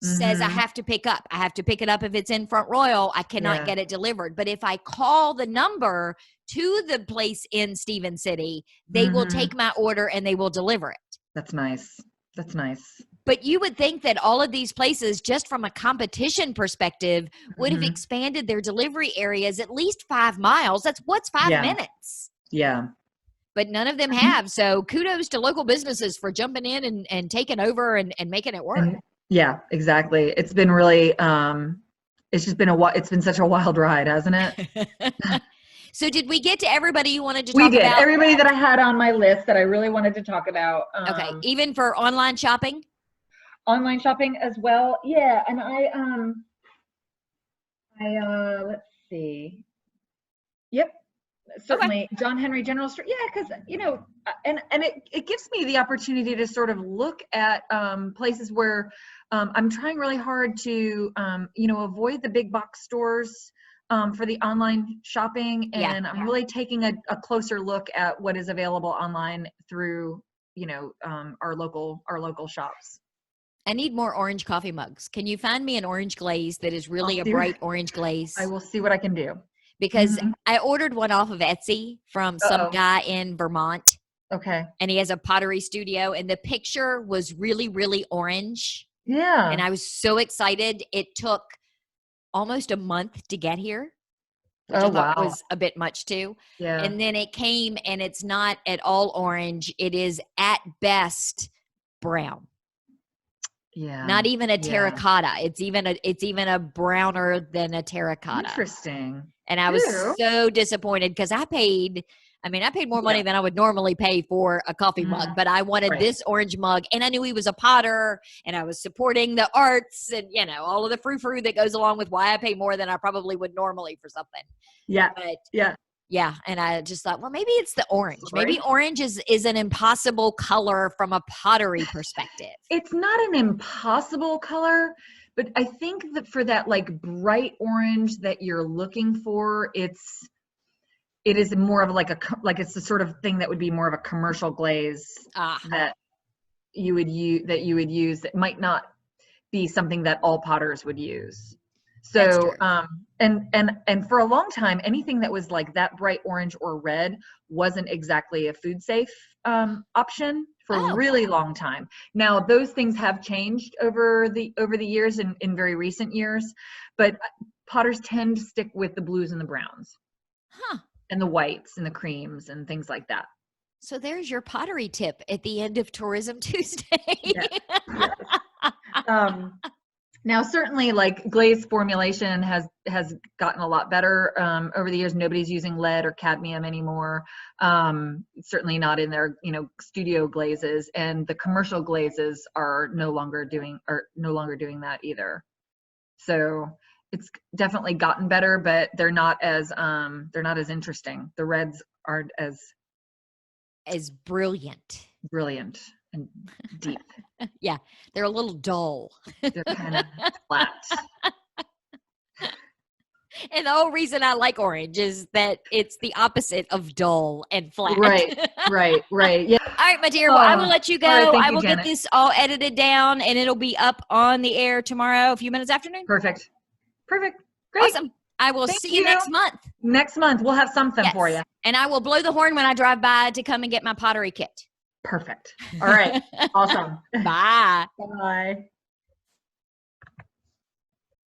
says I have to pick up. I have to pick it up if it's in Front Royal. I cannot get it delivered. But if I call the number to the place in Stephen City, they will take my order and they will deliver it. That's nice. That's nice. But you would think that all of these places, just from a competition perspective, would have expanded their delivery areas at least 5 miles. What's 5 minutes? Yeah. But none of them have. So kudos to local businesses for jumping in and taking over and making it work. Yeah, exactly. It's been really, it's been such a wild ride, hasn't it? So did we get to everybody you wanted to talk about? We did. Everybody that I had on my list that I really wanted to talk about. Okay. Even for online shopping? Online shopping as well. Yeah. And let's see. Yep. Certainly. Okay. John Henry General Store. Yeah. Cause you know, and it gives me the opportunity to sort of look at places where I'm trying really hard to, you know, avoid the big box stores for the online shopping. And I'm really taking a closer look at what is available online through, you know, our local shops. I need more orange coffee mugs. Can you find me an orange glaze that is really a bright orange glaze? I will see what I can do. Because I ordered one off of Etsy from some guy in Vermont. Okay. And he has a pottery studio, and the picture was really, really orange. Yeah. And I was so excited. It took almost a month to get here, which I thought was a bit much too. Yeah. And then it came, and it's not at all orange. It is at best brown. Yeah. Not even a terracotta. It's even a browner than a terracotta. Interesting. And I was so disappointed because I paid more money than I would normally pay for a coffee mug, but I wanted this orange mug, and I knew he was a potter, and I was supporting the arts and, you know, all of the frou-frou that goes along with why I pay more than I probably would normally for something. Yeah. But yeah. And I just thought, well, maybe it's the orange. Maybe orange is an impossible color from a pottery perspective. It's not an impossible color, but I think that for that like bright orange that you're looking for, it's it is more of like it's the sort of thing that would be more of a commercial glaze that you would use that might not be something that all potters would use. So and for a long time, anything that was like that bright orange or red wasn't exactly a food safe option for a really long time. Now those things have changed over the years in very recent years, but potters tend to stick with the blues and the browns. And the whites and the creams and things like that. So there's your pottery tip at the end of Tourism Tuesday. Yes. Now, certainly, like glaze formulation has gotten a lot better over the years. Nobody's using lead or cadmium anymore. Certainly not in their studio glazes, and the commercial glazes are no longer doing that either. So it's definitely gotten better, but they're not as interesting. The reds aren't as brilliant and deep. Yeah, they're a little dull. They're kind of flat. And the whole reason I like orange is that it's the opposite of dull and flat. Right. Yeah. All right, my dear. Well, I will let you go. Right, I will get this all edited down, and it'll be up on the air tomorrow, a few minutes after noon. Perfect. Great. Awesome. I will see you next month. Next month, we'll have something for you. And I will blow the horn when I drive by to come and get my pottery kit. Perfect. All right. Awesome. Bye. Bye.